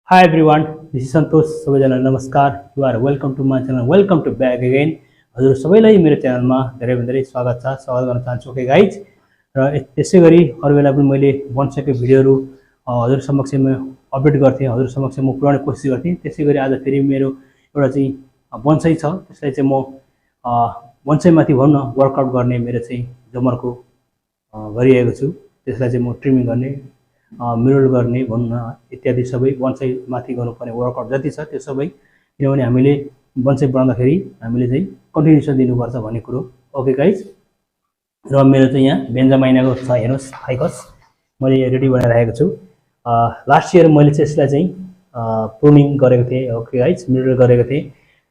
Hi everyone, this is Santosh. सबैजना नमस्कार. You are welcome to my channel. Welcome to back again. हजुर सबैलाई मेरो च्यानलमा धेरै स्वागत छ. स्वागत गर्न चाहन्छु ओके गाइज. र त्यसैगरी अरु बेला पनि मैले बन्साईको भिडियोहरु हजुर समक्ष म अपडेट गर्थे, हजुर समक्ष म पुर्याउने कोसिस गर्थे. त्यसैगरी आज फेरि मेरो एउटा चाहिँ बन्साई छ. त्यसलाई चाहिँ म बन्साई माथि भन्न वर्कआउट गर्ने मेरो चाहिँ जमर्को गरिरहेको छु. त्यसलाई चाहिँ म ट्रिमिङ गर्ने मिरर गर्ने भन्न इत्यादि सबै बन्साई माथि गर्नुपर्ने वर्कआउट जति छ त्यो सबै, किनभने हामीले बन्साई बनाउँदाखेरि हामीले चाहिँ कन्टिन्युसन दिनुपर्छ भन्ने कुरो. ओके गाइज, र मेरो चाहिँ यहाँ बेन्जामाइनाको छ, हेर्नुहोस् फाइकस मैले रेडी बनाएर राखेको छु. लास्ट इयर मैले चाहिँ यसलाई चाहिँ प्रुनिङ गरेको थिएँ. ओके गाइज, मिरर गरेको थिएँ,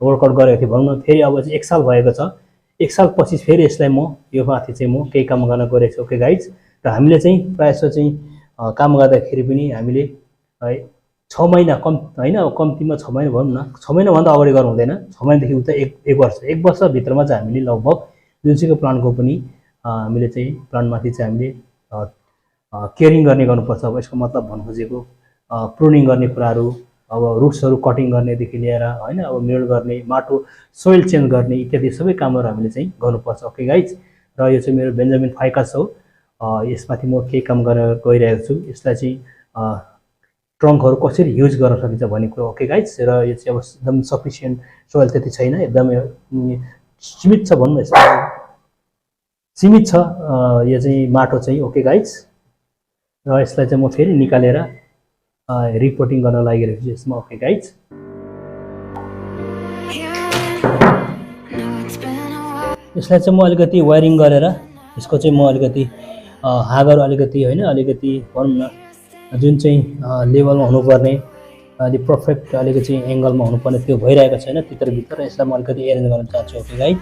वर्कआउट गरेको थिएँ भनौँ न. फेरि अब चाहिँ 1 साल भएको छ. 1 साल पछि फेरि यसलाई म यो माथि चाहिँ म केही काम गर्न गइरहेको छु. ओके गाइज, र हामीले चाहिँ प्रायः जस्तो चाहिँ काम गर्दाखेरि पनि हामीले 6 महिना कम हैन, कम्तीमा 6 महिना भनौँ न, 6 महिनाभन्दा अगाडि गर्नु हुँदैन. 6 महिनादेखि उता 1 वर्ष, 1 वर्षभित्रमा चाहिँ हामीले लगभग जुनसुकै प्लान्टको पनि हामीले चाहिँ प्लान्टमाथि चाहिँ हामीले केयरिङ गर्नुपर्छ. अब यसको मतलब भन्नु खोजेको प्रुनिङ गर्ने कुराहरू, अब रुट्सहरू कटिङ गर्नेदेखि लिएर हैन, अब मिरर गर्ने, माटो सोइल चेन्ज गर्ने इत्यादि सबै कामहरू हामीले चाहिँ गर्नुपर्छ. ओके गाइज, र यो चाहिँ मेरो बेन्जामिन फाइकस हो. यसमाथि म केही काम गरेर गइरहेको छु. यसलाई चाहिँ ट्रङ्कहरू कसरी युज गर्न सकिन्छ भन्ने कुरो. ओके गाइज, र यो चाहिँ अब एकदम सफिसियन्ट सोइल त्यति छैन, एकदम सीमित छ भनौँ, यसमा सीमित छ यो चाहिँ माटो चाहिँ. ओके गाइज, र यसलाई चाहिँ म फेरि निकालेर रिपोर्टिङ गर्न लागिरहेको छु यसमा. ओके गाइज, यसलाई चाहिँ म अलिकति वायरिङ गरेर यसको चाहिँ म अलिकति हाँगहरू अलिकति हैन, अलिकति भनौँ न जुन चाहिँ लेभलमा हुनुपर्ने, अलि पर्फेक्ट अलिकति एङ्गलमा हुनुपर्ने त्यो भइरहेको छैन भित्र. यसलाई म अलिकति एरेन्ज गर्न चाहन्छु. ओके गाइज,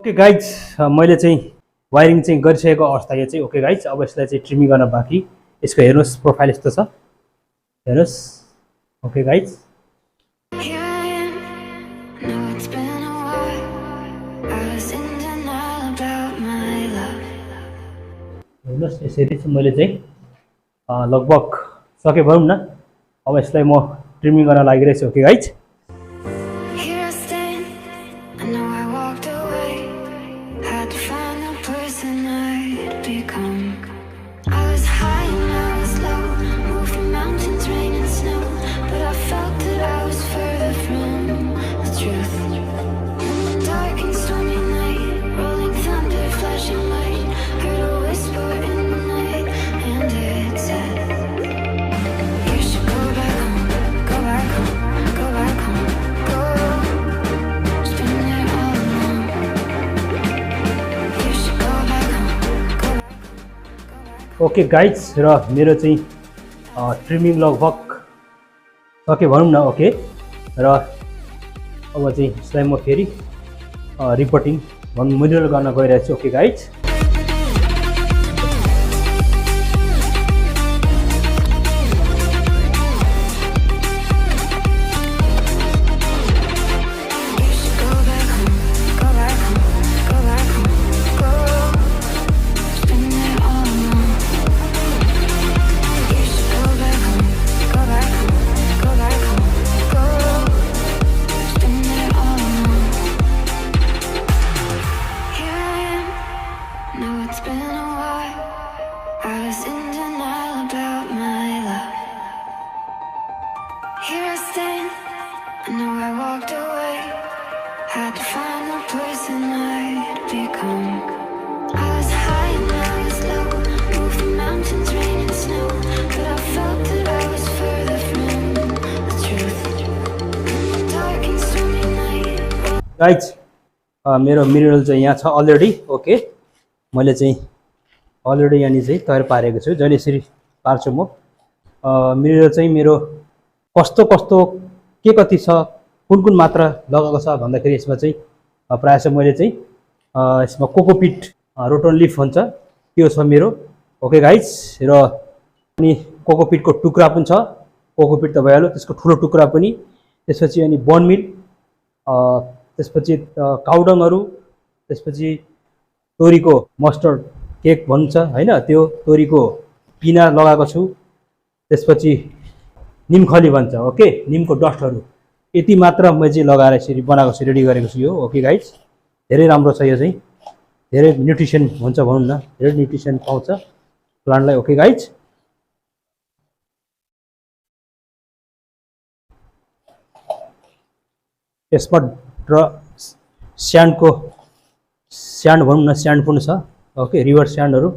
ओके गाइज, मैले चाहिँ वायरिङ चाहिँ गरिसकेको अवस्था यो चाहिँ। ओके गाइज, अब यसलाई चाहिँ ट्रिमिङ गर्न बाँकी। यसको हेर्नुहोस् प्रोफाइल यस्तो छ, हेर्नुहोस्। ओके गाइज, हेर्नुहोस् यसरी चाहिँ मैले चाहिँ लगभग सके भनौँ न। अब यसलाई म ट्रिमिङ गर्न लागिरहेको छु। ओके गाइज, ओके गाइज, र मेरो चाहिँ ट्रिमिङ लगभग सके भनौँ न। ओके, र अब चाहिँ यसलाई म फेरि रिपोर्टिङ मिनरल गर्न गइरहेको छु। ओके गाइज, गाइज मेरो मिनरल चाहिँ यहाँ छ अलरेडी। ओके, मैले चाहिँ अलरेडी यहाँनिर चाहिँ तयार पारेको छु। जहिले यसरी पार्छु म मिनरल चाहिँ मेरो कस्तो कस्तो के कति छ, कुन कुन मात्रा लगाएको छ भन्दाखेरि यसमा चाहिँ प्रायः चाहिँ मैले चाहिँ यसमा कोकोपिट रोटन लिफ भन्छ त्यो छ मेरो। ओके गाइज, र अनि कोकोपिटको टुक्रा पनि छ। कोकोपिट त भइहाल्यो, त्यसको ठुलो टुक्रा पनि। त्यसपछि अनि बोनमिल, त्यसपछि काउडङहरू, त्यसपछि तोरीको मस्टर्ड केक भन्छ हैन, त्यो तोरीको पिना लगाएको छु। त्यसपछि निमखली भन्छ, ओके, निमको डस्टहरू। यति मात्र मैले चाहिँ लगाएर यसरी बनाएको छु, रेडी गरेको छु यो। ओके गाइज, धेरै राम्रो छ यो चाहिँ, धेरै न्युट्रिसन हुन्छ भनौँ न, धेरै न्युट्रिसन पाउँछ प्लान्टलाई। ओके गाइज, यसमा स्यान्डको स्यान्ड भनौँ न, स्यान्ड पनि छ। ओके, रिभर स्यान्डहरू।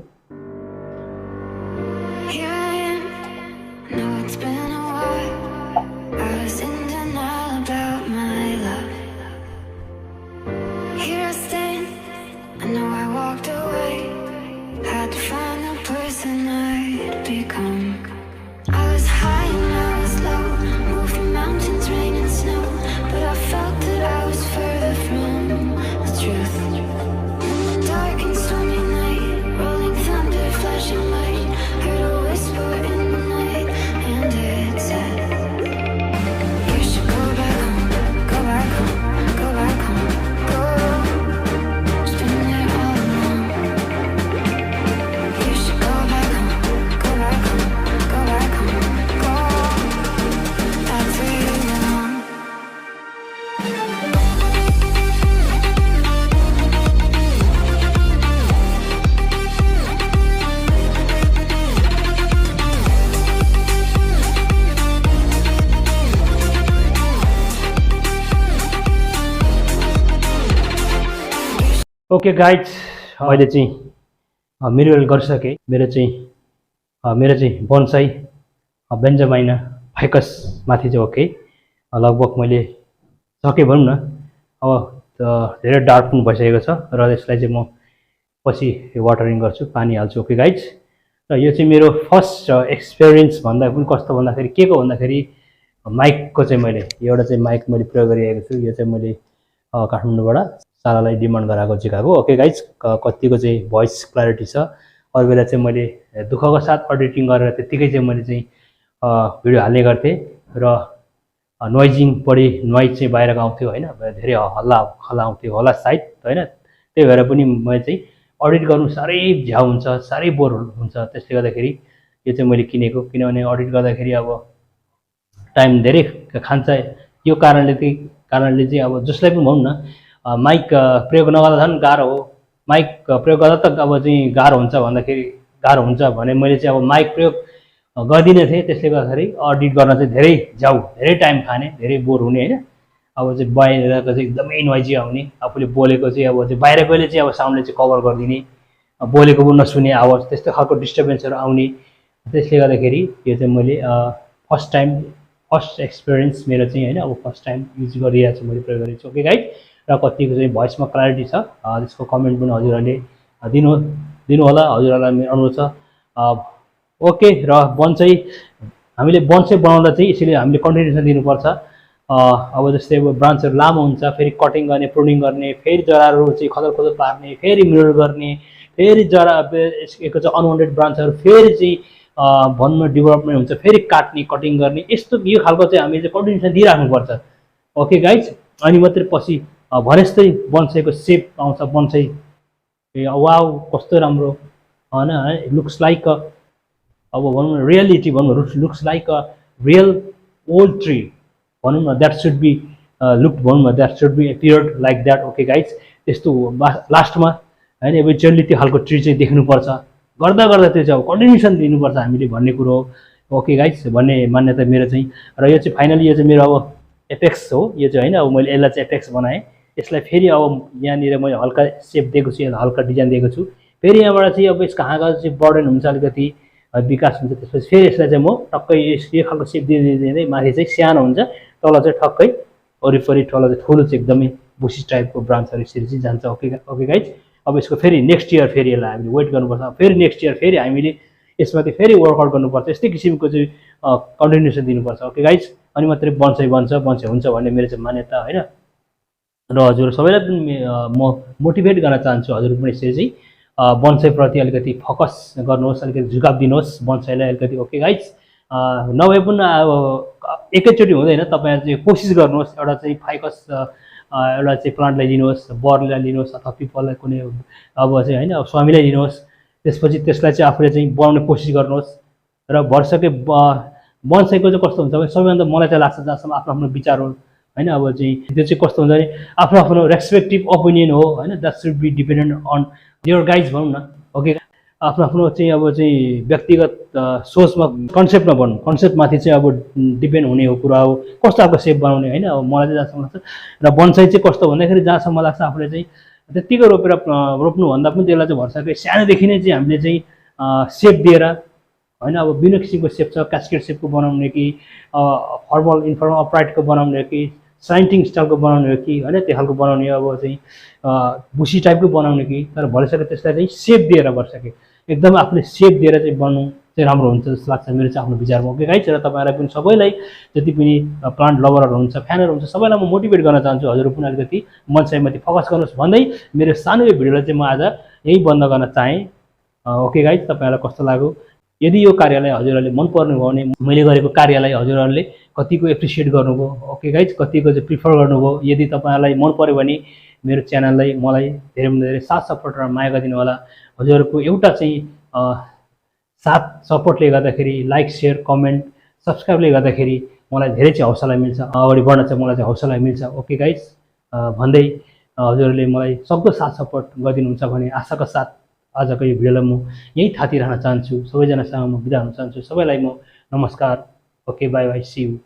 ओके गाइज, मैले चाहिँ मिनरल गरिसकेँ। मेरो चाहिँ बोन्साई बेन्जामाइना फाइकस माथि चाहिँ ओके लगभग मैले सकेँ भनौँ न। अब धेरै डार्क पनि भइसकेको छ र यसलाई चाहिँ म पछि वाटरिङ गर्छु, पानी हाल्छु। ओके गाइज, र यो चाहिँ मेरो फर्स्ट एक्सपिरियन्स भन्दा पनि कस्तो भन्दाखेरि के को भन्दाखेरि माइकको चाहिँ मैले एउटा चाहिँ माइक मैले प्रयोग गरिरहेको छु। यो चाहिँ मैले काठमाडौँबाट सालालाई डिमान्ड गराएको जिकाको। ओके गाइज, कतिको चाहिँ भोइस क्ल्यारिटी छ। अरू बेला चाहिँ मैले दुःखको साथ एडिटिङ गरेर त्यतिकै चाहिँ मैले चाहिँ भिडियो हाल्ने गर्थेँ र नोइजिङ बढी नोइज चाहिँ बाहिरको आउँथ्यो होइन, धेरै हल्ला खल्ला आउँथ्यो होला सायद होइन। त्यही भएर पनि मैले चाहिँ एडिट गर्नु साह्रै झ्याउ हुन्छ, साह्रै बोर हुन्छ। त्यसले गर्दाखेरि यो चाहिँ मैले किनेको, किनभने एडिट गर्दाखेरि अब टाइम धेरै खान्छ। यो कारणले चाहिँ अब जसलाई पनि भनौँ न माइक प्रयोग नगर्दा झन् गाह्रो हो। माइक प्रयोग गर्दा त अब चाहिँ गाह्रो हुन्छ भन्दाखेरि गाह्रो हुन्छ भने मैले चाहिँ अब माइक प्रयोग गर्दिनँ थिएँ। त्यसले गर्दाखेरि एडिट गर्न चाहिँ धेरै झ्याउ, धेरै टाइम खाने, धेरै बोर हुने होइन। अब चाहिँ बाहिरको चाहिँ एकदमै नोइजी आउने, आफूले बोलेको चाहिँ अब चाहिँ बाहिरकोले चाहिँ अब साउन्डले चाहिँ कभर गरिदिने, बोलेको पनि नसुने आवाज, त्यस्तो खालको डिस्टर्बेन्सहरू आउने। त्यसले गर्दाखेरि यो चाहिँ मैले फर्स्ट एक्सपिरियन्स मेरो चाहिँ होइन, अब फर्स्ट टाइम युज गरिरहेको छु, मैले प्रयोग गरेको छु। ओके गाइज, र कतिको चाहिँ भोइसमा क्ल्यारिटी छ त्यसको कमेन्ट पनि हजुरहरूले दिनु होला, हजुरहरूलाई मेरो अनुरोध छ। ओके, र बन्साई हामीले बन्साई बनाउँदा चाहिँ यसरी हामीले कन्टिन्युसन दिनुपर्छ। अब जस्तै अब ब्रान्चहरू लामो हुन्छ, फेरि कटिङ गर्ने, प्रुनिङ गर्ने, फेरि जराहरू चाहिँ खदर पार्ने, फेरि मिरर गर्ने, फेरि जरा यसको चाहिँ अनवान्टेड ब्रान्चहरू फेरि चाहिँ भनमा डेभलपमेन्ट हुन्छ, फेरि काट्ने, कटिङ गर्ने, यस्तो यो खालको चाहिँ हामीले चाहिँ कन्टिन्युसन दिइराख्नुपर्छ। ओके गाइज, अनि मात्रै पछि भनेजस्तै बन्साईको सेप आउँछ। बन्साई वाउ कस्तो राम्रो होइन, लुक्स लाइक अब भनौँ न रियलिटी भनौँ, looks like a real old tree भनौँ न, द्याट सुड बी लुक भनौँ न, that should be appeared like that. Okay guys, त्यस्तो लास्टमा होइन इभेन्चुअली त्यो खालको ट्री चाहिँ देख्नुपर्छ। गर्दा त्यो चाहिँ अब कन्टिन्युसन दिनुपर्छ हामीले भन्ने कुरो हो। ओके गाइज, भन्ने मान्यता मेरो चाहिँ। र यो चाहिँ फाइनली यो चाहिँ मेरो अब एपेक्स हो यो चाहिँ होइन। अब मैले यसलाई चाहिँ एपेक्स बनाएँ। यसलाई फेरि अब यहाँनिर मैले हल्का सेप दिएको छु, हल्का डिजाइन दिएको छु। फेरि यहाँबाट चाहिँ अब यसको हाँगा चाहिँ बर्डन हुन्छ, अलिकति विकास हुन्छ। त्यसपछि फेरि यसलाई चाहिँ म टक्कै यो खालको सेप दिँदै माथि चाहिँ सानो हुन्छ, तल चाहिँ ठक्कै वरिपरि तल चाहिँ ठुलो चाहिँ एकदमै बुसी टाइपको ब्रान्चहरू यसरी चाहिँ जान्छ। ओके गाइज, अब यसको फेरि नेक्स्ट इयर फेरि यसलाई हामीले वेट गर्नुपर्छ। फेरि नेक्स्ट इयर फेरि हामीले यसमाथि फेरि वर्कआउट गर्नुपर्छ। यस्तै किसिमको चाहिँ कन्टिन्युसन दिनुपर्छ। ओके गाइज, अनि मात्रै बन्साई हुन्छ भन्ने मेरो चाहिँ मान्यता होइन। र हजुर सबैलाई पनि म मोटिभेट गर्न चाहन्छु, हजुर पनि यसरी चाहिँ बन्साईप्रति अलिकति फोकस गर्नुहोस्, अलिकति झुकाव दिनुहोस् बन्साईलाई अलिकति। ओके गाइज, नभए पनि अब एकैचोटि हुँदैन, तपाईँ चाहिँ कोसिस गर्नुहोस्। एउटा चाहिँ फाइकस एउटा चाहिँ प्लान्टलाई लिनुहोस्, बरलाई लिनुहोस्, अथवा पिपललाई कुनै अब चाहिँ होइन स्वामीलाई लिनुहोस्। त्यसपछि त्यसलाई चाहिँ आफूले चाहिँ बनाउने कोसिस गर्नुहोस्। र भरसके बन्साईको चाहिँ कस्तो हुन्छ भने सबैभन्दा मलाई चाहिँ लाग्छ जहाँसम्म आफ्नो विचार हो होइन। अब चाहिँ त्यो चाहिँ कस्तो हुन्छ भने आफ्नो रेस्पेक्टिभ ओपिनियन हो होइन, that should be dependent on your guys भनौँ न। ओके, आफ्नो चाहिँ अब चाहिँ व्यक्तिगत सोचमा कन्सेप्टमा भनौँ, कन्सेप्टमाथि चाहिँ अब डिपेन्ड हुने हो कुरा हो, कस्तो खालको सेप बनाउने होइन। अब मलाई चाहिँ जहाँसम्म लाग्छ। र बन्साई चाहिँ कस्तो भन्दाखेरि जहाँसम्म लाग्छ आफूले चाहिँ त्यत्तिकै रोप्नुभन्दा पनि त्यसलाई चाहिँ भरसकै सानोदेखि नै चाहिँ हामीले चाहिँ सेप दिएर होइन, अब विभिन्न किसिमको सेप छ, क्यास्केड सेपको बनाउने कि फर्मल इन्फर्मल अपराइटको बनाउने कि साइन्टिङ स्टाइलको बनाउने हो कि होइन, त्यो खालको बनाउने, अब चाहिँ बुसी टाइपको बनाउने कि, तर भइसक्यो त्यसलाई चाहिँ सेप दिएर भइसक्यो एकदम आफूले सेप दिएर चाहिँ बनाउनु चाहिँ राम्रो हुन्छ जस्तो लाग्छ मेरो चाहिँ आफ्नो विचारमा। ओके गाइज, र तपाईँहरूलाई पनि सबैलाई जति पनि प्लान्ट लभरहरू हुन्छ, फ्यानहरू हुन्छ, सबैलाई म मोटिभेट गर्न चाहन्छु, हजुर पनि अलिकति बन्साईमाथि फोकस गर्नुहोस् भन्दै मेरो सानो यो भिडियोलाई चाहिँ म आज यही बन्द गर्न चाहेँ। ओके गाइज, तपाईँहरूलाई कस्तो लाग्यो? यदि यो कार्यलाई हजुरहरूले मन पर्नु भयो भने मैले गरेको कार्यलाई हजुरहरूले कतिको एप्रिसिएट गर्नुभयो, ओके गाइज, कतिको चाहिँ प्रिफर गर्नुभयो। यदि तपाईँहरूलाई मन पर्यो भने मेरो च्यानललाई मलाई धेरैभन्दा धेरै साथ सपोर्ट र माया गरिदिनु होला। हजुरहरूको एउटा चाहिँ साथ सपोर्टले गर्दाखेरि, लाइक सेयर कमेन्ट सब्सक्राइबले गर्दाखेरि मलाई धेरै चाहिँ हौसला मिल्छ, अगाडि बढ्न चाहिँ मलाई चाहिँ हौसला मिल्छ। ओके गाइज, भन्दै हजुरहरूले मलाई सक्दो साथ सपोर्ट गरिदिनुहुन्छ भने आशाका साथ आजको यो भिडियोलाई म यही थाती राख्न चाहन्छु। सबैजनासँग म बिदा हुन चाहन्छु। सबैलाई म नमस्कार। Okay, bye bye, see you.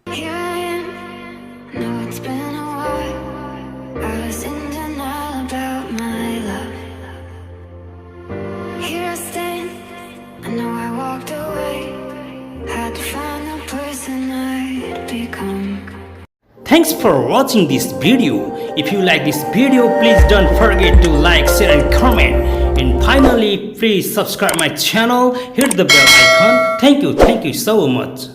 Thanks for watching this video. If you like this video, please don't forget to like, share and comment. And finally, please subscribe my channel, hit the bell icon. Thank you so much.